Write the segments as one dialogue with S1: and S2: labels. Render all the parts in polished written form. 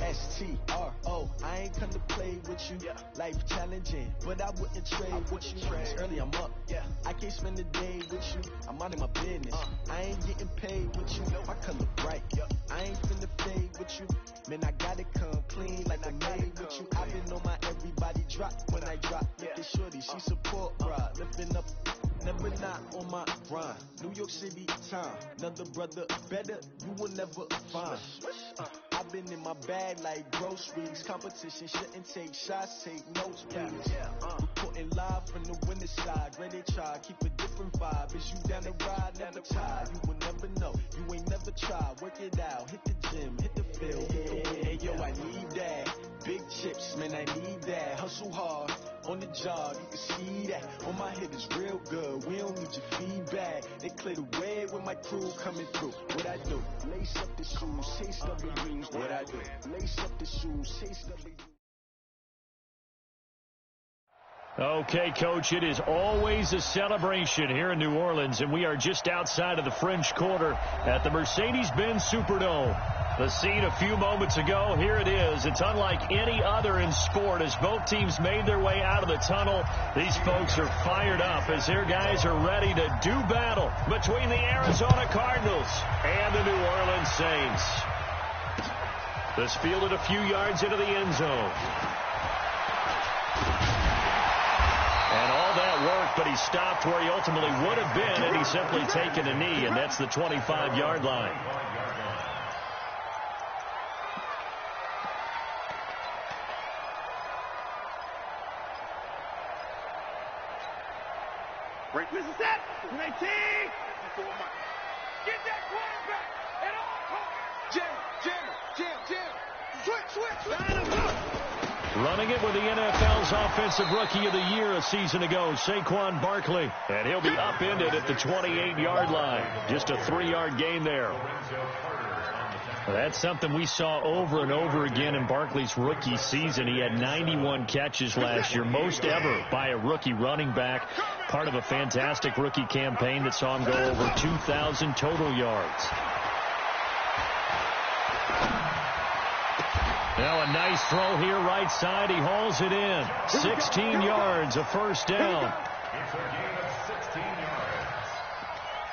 S1: S-T-R-O. I ain't come to play with you. Life challenging, but I wouldn't trade with you. It's early, I'm up. I can't spend a day with you. I'm out of my business. I ain't getting paid with you. My color bright. I ain't finna fade with you. Man, I gotta come clean like I made with you. I've been on my everybody drop when I drop. Look at shorty, she support ride. Lifting up, never not on my grind. New York City time. Another brother better, you will never find. I've been in my bag like groceries. Competition shouldn't take shots, take notes, please. Reporting live from the winter side. Ready to try, keep a different vibe. Is you down the ride, never tired. You will never know, you ain't never tried. Work it out, hit the gym, hit the field. Hey yo, I need that. Big chips, man, I need that. Hustle hard, on the job, you can see that. On my head is real good, we don't need your feedback. They clear the way with my crew coming through. What I do? Lace up the shoes, chase W's. What I do? Lace up the shoes, chase W's.
S2: Okay, Coach, it is always a celebration here in New Orleans, and we are just outside of the French Quarter at the Mercedes-Benz Superdome. The scene a few moments ago, here it is. It's unlike any other in sport as both teams made their way out of the tunnel. These folks are fired up as their guys are ready to do battle between the Arizona Cardinals and the New Orleans Saints. This fielded a few yards into the end zone. And all that worked, but he stopped where he ultimately would have been, and he's simply taken a knee, and that's the 25-yard line.
S3: Break this is that. 19. Get that quarterback at all costs. Jam. Switch.
S2: Running it with the NFL's Offensive Rookie of the Year a season ago, Saquon Barkley. And he'll be upended at the 28-yard line. Just a 3-yard gain there. That's something we saw over and over again in Barkley's rookie season. He had 91 catches last year, most ever by a rookie running back. Part of a fantastic rookie campaign that saw him go over 2,000 total yards. Now a nice throw here right side. He hauls it in. 16 yards, a first down.
S4: It's a gain of 16 yards.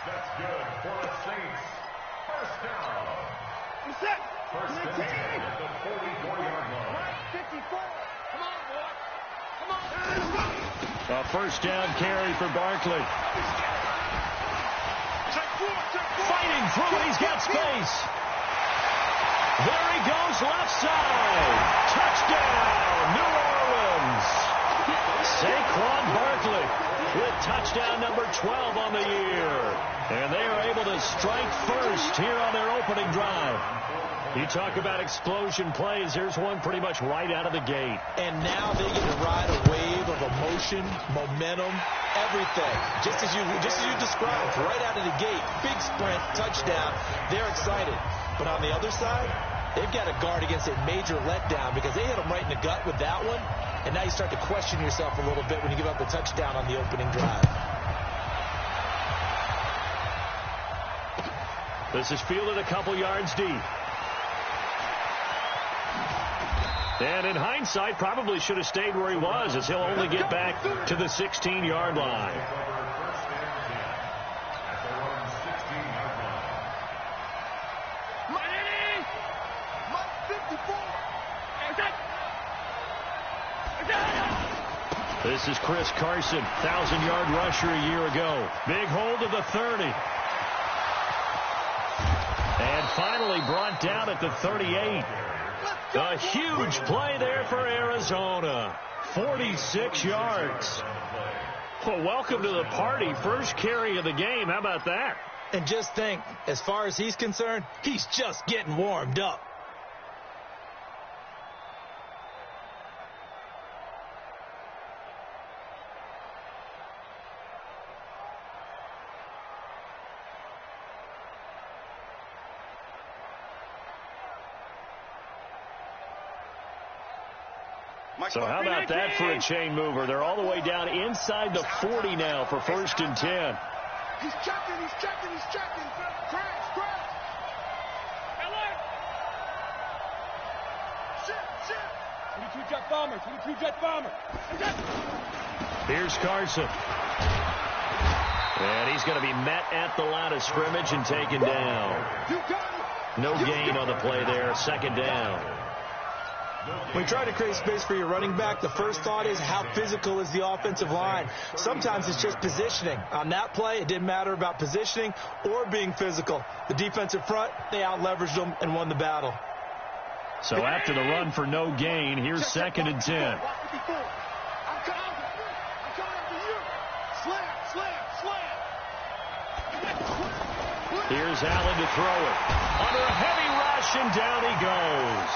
S4: That's good for the Saints. First down. First and 10 at the 44-yard line. 54. Come on, boy. Come on.
S2: A first down carry for Barkley. Fighting through it. He's got space. There he goes, left side. Touchdown, New Orleans. Saquon Barkley with touchdown number 12 on the year. And they are able to strike first here on their opening drive. You talk about explosion plays. Here's one pretty much right out of the gate.
S5: And now they get to ride a wave of emotion, momentum, everything. Just as you described, right out of the gate. Big sprint, touchdown. They're excited. But on the other side, they've got to guard against a major letdown because they hit them right in the gut with that one. And now you start to question yourself a little bit when you give up the touchdown on the opening drive.
S2: This is fielded a couple yards deep. And in hindsight, probably should have stayed where he was as he'll only get back to the 16-yard line. This is Chris Carson, 1,000-yard rusher a year ago. Big hold of the 30. And finally brought down at the 38. A huge play there for Arizona. 46 yards. Well, welcome to the party. First carry of the game. How about that?
S5: And just think, as far as he's concerned, he's just getting warmed up.
S2: So how about that for a chain mover? They're all the way down inside the 40 now for first and 10.
S3: He's checking. Crash. 22 jet bomber, 22 jet bomber.
S2: Here's Carson. And he's going to be met at the line of scrimmage and taken down. No gain on the play there. Second down.
S5: When you try to create space for your running back, the first thought is how physical is the offensive line. Sometimes it's just positioning. On that play, it didn't matter about positioning or being physical. The defensive front, they out-leveraged them and won the battle.
S2: So after the run for no gain, here's second and 10.
S3: I'm coming after you. Slam.
S2: Here's Allen to throw it. Under a heavy rush, and down he goes.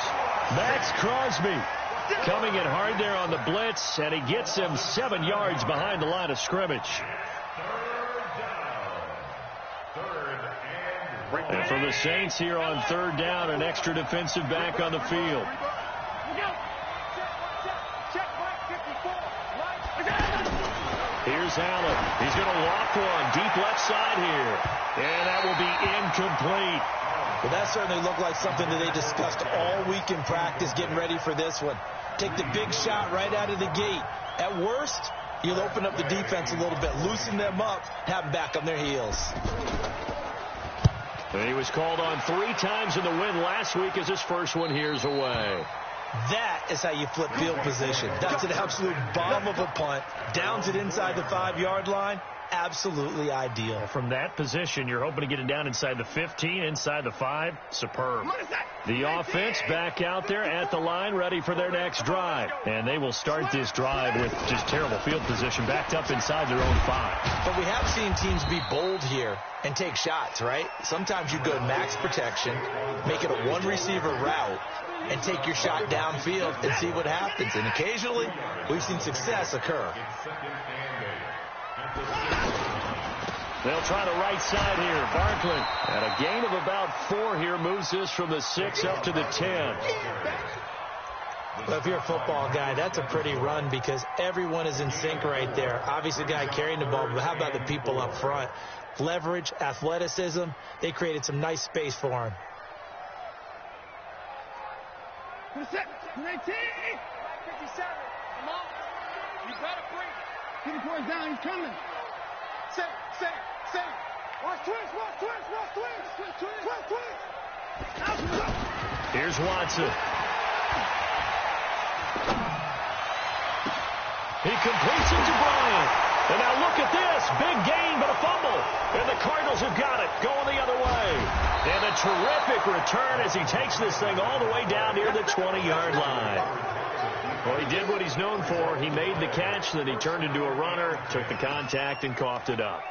S2: Max Crosby coming in hard there on the blitz, and he gets him 7 yards behind the line of scrimmage. And for the Saints here on third down, an extra defensive back on the field. Here's Allen. He's going to walk one deep left side here. And that will be incomplete.
S5: Well, that certainly looked like something that they discussed all week in practice getting ready for this one. Take the big shot right out of the gate. At worst, you'll open up the defense a little bit, loosen them up, have them back on their heels.
S2: He was called on 3 times in the win last week as his first one here's away.
S5: That is how you flip field position. That's an absolute bomb of a punt. Downs it inside the 5-yard line. Absolutely ideal.
S2: From that position, you're hoping to get it down inside the 15, inside the 5. Superb. The offense back out there at the line, ready for their next drive. And they will start this drive with just terrible field position, backed up inside their own 5.
S5: But we have seen teams be bold here and take shots, right? Sometimes you go max protection, make it a one-receiver route, and take your shot downfield and see what happens. And occasionally, we've seen success occur.
S2: They'll try the right side here. Barkley at a gain of about 4 here, moves this from the 6 up to the 10.
S5: Well, if you're a football guy, that's a pretty run because everyone is in sync right there. Obviously, the guy carrying the ball, but how about the people up front? Leverage, athleticism, they created some nice space for him.
S3: 19. 57. Come on. You better bring it. 54 is down. He's coming. Set. Watch twist.
S2: Here's Watson. He completes it to Bryant. And now look at this. Big gain, but a fumble. And the Cardinals have got it. Going the other way. And a terrific return as he takes this thing all the way down near the 20-yard line. Well, he did what he's known for. He made the catch, then he turned into a runner, took the contact, and coughed it up.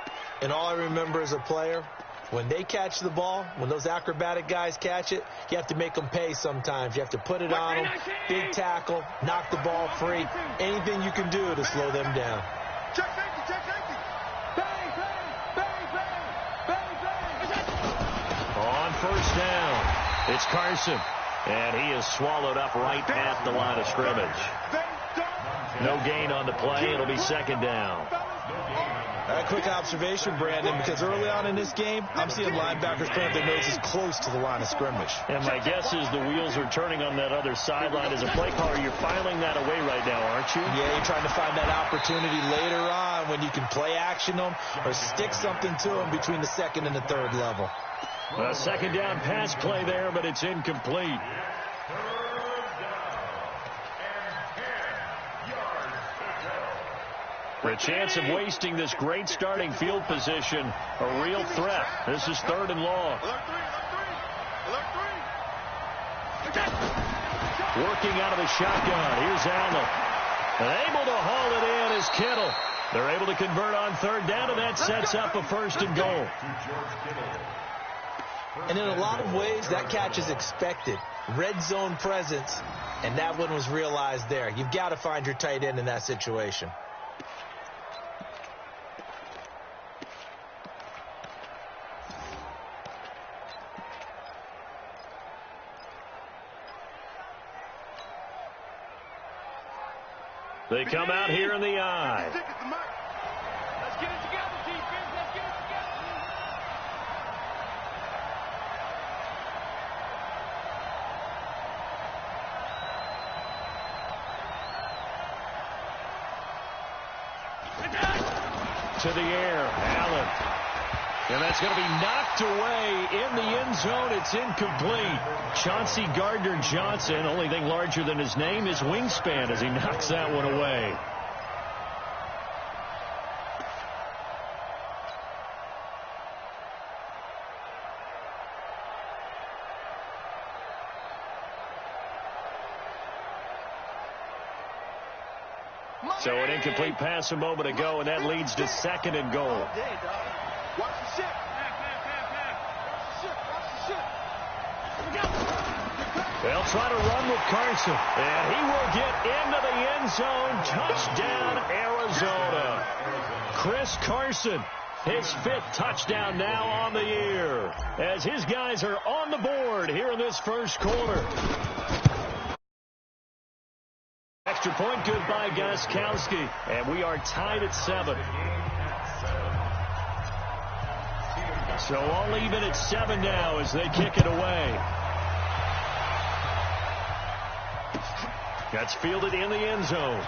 S5: And all I remember as a player, when they catch the ball, when those acrobatic guys catch it, you have to make them pay sometimes. You have to put it on them, big tackle, knock the ball free, anything you can do to slow them down.
S3: Check safety. Bang.
S2: On first down, it's Carson. And he is swallowed up right at the line of scrimmage. No gain on the play. It'll be second down.
S5: A quick observation, Brandon, because early on in this game, I'm seeing linebackers putting their noses close to the line of scrimmage.
S2: And my guess is the wheels are turning on that other sideline. As a play caller, you're filing that away right now, aren't you?
S5: Yeah, you're trying to find that opportunity later on when you can play action them or stick something to them between the second and the third level.
S2: A second down pass play there, but it's incomplete. For a chance of wasting this great starting field position, a real threat. This is third and long. Working out of the shotgun. Here's Allen. And able to haul it in is Kittle. They're able to convert on third down, and that sets up a first and goal.
S5: And in a lot of ways, that catch is expected. Red zone presence, and that one was realized there. You've got to find your tight end in that situation.
S2: They come out here in the eye.
S3: Let's get it together, defense. Let's get it together.
S2: to the air. Allen. And that's going to be knocked away in the end zone. It's incomplete. Chauncey Gardner-Johnson, only thing larger than his name is wingspan as he knocks that one away. So an incomplete pass a moment ago, and that leads to 2nd and goal.
S3: Watch the ship.
S2: They'll try to run with Carson, and he will get into the end zone. Touchdown, Arizona. Chris Carson, his 5th touchdown now on the year, as his guys are on the board here in this first quarter. Extra point, good by Gostkowski, and we are tied at 7. So all even at 7 now as they kick it away. That's fielded in the end zone.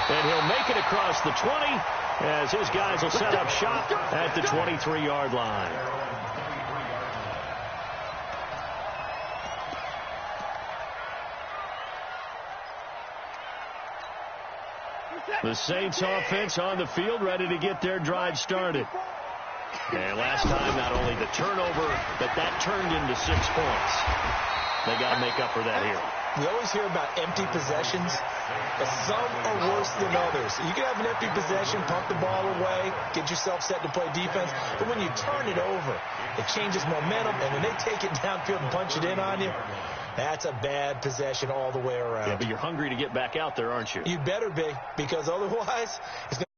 S2: And he'll make it across the 20 as his guys will set up shop at the 23-yard line. The Saints offense on the field, ready to get their drive started. And last time, not only the turnover, but that turned into 6 points. They got to make up for that here.
S5: We always hear about empty possessions, but some are worse than others. You can have an empty possession, pump the ball away, get yourself set to play defense, but when you turn it over, it changes momentum, and when they take it downfield and punch it in on you, that's a bad possession all the way around.
S2: Yeah, but you're hungry to get back out there, aren't you?
S5: You better be, because otherwise, it's going to